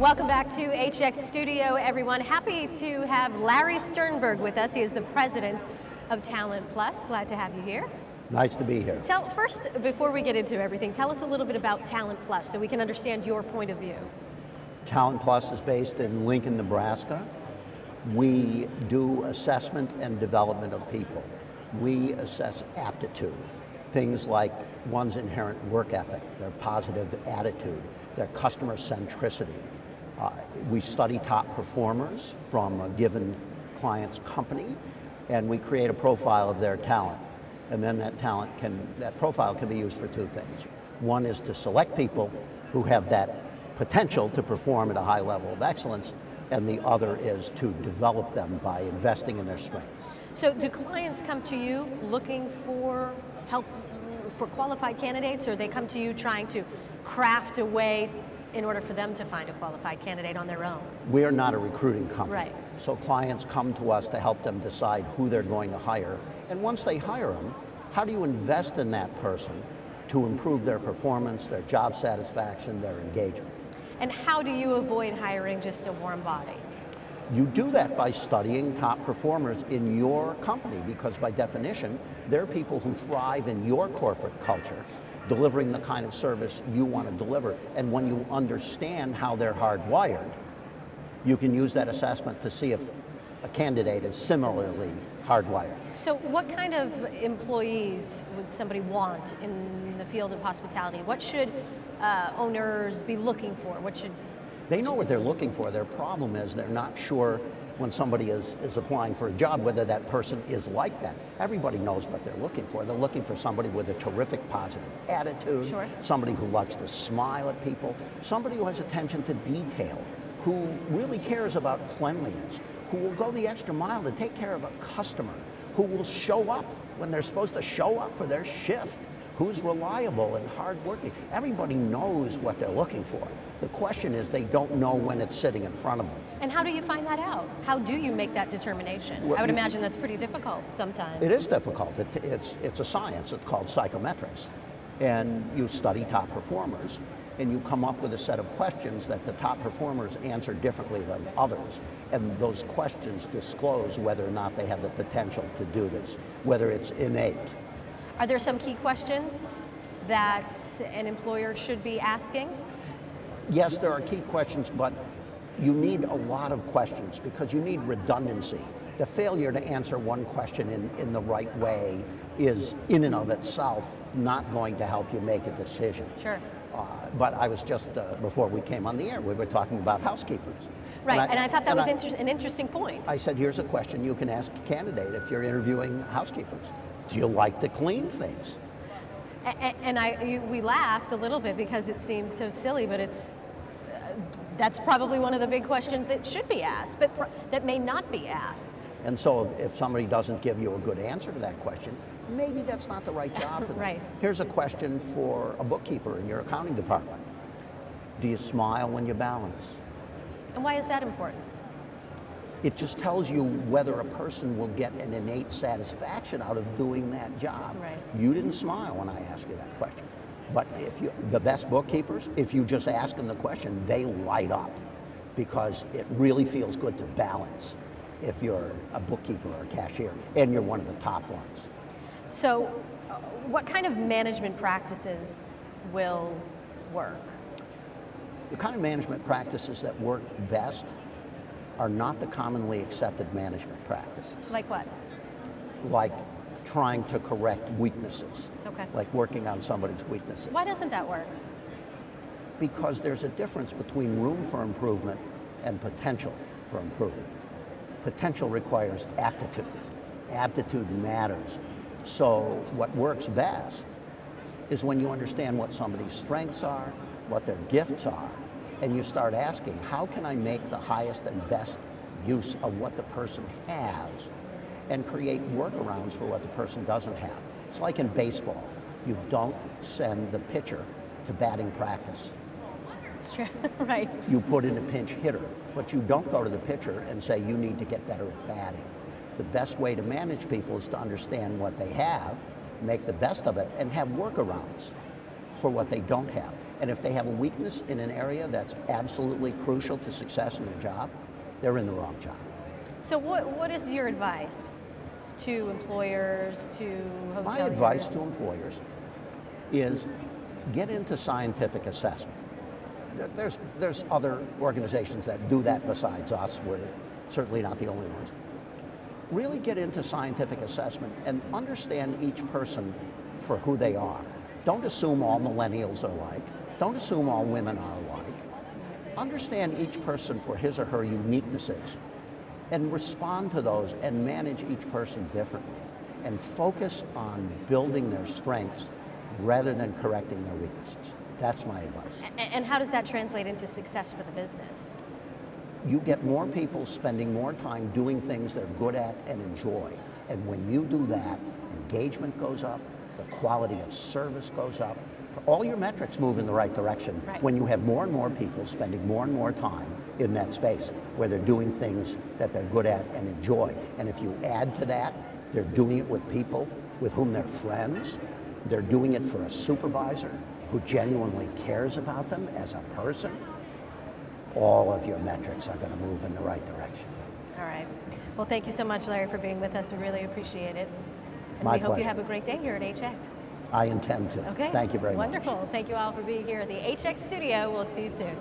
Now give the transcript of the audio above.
Welcome back to HX Studio, everyone. Happy to have Larry Sternberg with us. He is the president of Talent Plus. Glad to have you here. Nice to be here. First, before we get into everything, tell us a little bit about Talent Plus so we can understand your point of view. Talent Plus is based in Lincoln, Nebraska. We do assessment and development of people. We assess aptitude, things like one's inherent work ethic, their positive attitude, their customer centricity. We study top performers from a given client's company, and we create a profile of their talent. And then that profile can be used for two things. One is to select people who have that potential to perform at a high level of excellence, and the other is to develop them by investing in their strengths. So do clients come to you looking for help for qualified candidates, or they come to you trying to craft a way in order for them to find a qualified candidate on their own? We are not a recruiting company. Right. So clients come to us to help them decide who they're going to hire. And once they hire them, how do you invest in that person to improve their performance, their job satisfaction, their engagement? And how do you avoid hiring just a warm body? You do that by studying top performers in your company, because by definition, they're people who thrive in your corporate culture, delivering the kind of service you want to deliver. And when you understand how they're hardwired, you can use that assessment to see if a candidate is similarly hardwired. So what kind of employees would somebody want in the field of hospitality? What should owners be looking for? They know what they're looking for. Their problem is they're not sure when somebody is applying for a job whether that person is like that. Everybody knows what they're looking for. They're looking for somebody with a terrific positive attitude, Sure. Somebody who likes to smile at people, somebody who has attention to detail, who really cares about cleanliness, who will go the extra mile to take care of a customer, who will show up when they're supposed to show up for their shift, who's reliable and hardworking. Everybody knows what they're looking for. The question is they don't know when it's sitting in front of them. And how do you find that out? How do you make that determination? Well, I would imagine that's pretty difficult sometimes. It is difficult. It's a science. It's called psychometrics. And you study top performers, and you come up with a set of questions that the top performers answer differently than others. And those questions disclose whether or not they have the potential to do this, whether it's innate. Are there some key questions that an employer should be asking? Yes, there are key questions, but you need a lot of questions because you need redundancy. The failure to answer one question in the right way is, in and of itself, not going to help you make a decision. Sure. But I was just, before we came on the air, we were talking about housekeepers. Right, and I thought that was an interesting point. I said, here's a question you can ask a candidate if you're interviewing housekeepers. Do you like to clean things? And we laughed a little bit because it seems so silly, but that's probably one of the big questions that should be asked, but that may not be asked. And so if somebody doesn't give you a good answer to that question, maybe that's not the right job for them. Right. Here's a question for a bookkeeper in your accounting department. Do you smile when you balance? And why is that important? It just tells you whether a person will get an innate satisfaction out of doing that job. Right. You didn't smile when I asked you that question. But the best bookkeepers, if you just ask them the question, they light up because it really feels good to balance if you're a bookkeeper or a cashier and you're one of the top ones. So what kind of management practices will work? The kind of management practices that work best are not the commonly accepted management practices. Like what? Like trying to correct weaknesses. Okay. Like working on somebody's weaknesses. Why doesn't that work? Because there's a difference between room for improvement and potential for improvement. Potential requires aptitude. Aptitude matters. So what works best is when you understand what somebody's strengths are, what their gifts are, and you start asking, how can I make the highest and best use of what the person has and create workarounds for what the person doesn't have. It's like in baseball. You don't send the pitcher to batting practice. It's true, right. You put in a pinch hitter, but you don't go to the pitcher and say you need to get better at batting. The best way to manage people is to understand what they have, make the best of it, and have workarounds for what they don't have. And if they have a weakness in an area that's absolutely crucial to success in their job, they're in the wrong job. So what is your advice to employers, to hoteliers? My advice to employers is get into scientific assessment. There's other organizations that do that besides us. We're certainly not the only ones. Really get into scientific assessment and understand each person for who they are. Don't assume all millennials are alike. Don't assume all women are alike. Understand each person for his or her uniquenesses and respond to those and manage each person differently and focus on building their strengths rather than correcting their weaknesses. That's my advice. And how does that translate into success for the business? You get more people spending more time doing things they're good at and enjoy. And when you do that, engagement goes up, the quality of service goes up, all your metrics move in the right direction when you have more and more people spending more and more time in that space where they're doing things that they're good at and enjoy. And if you add to that, they're doing it with people with whom they're friends, they're doing it for a supervisor who genuinely cares about them as a person, all of your metrics are going to move in the right direction. All right. Well, thank you so much, Larry, for being with us. We really appreciate it. And My we hope pleasure. you have a great day here at HX. I intend to. Okay. Thank you very much. Wonderful. Thank you all for being here at the HX studio. We'll see you soon.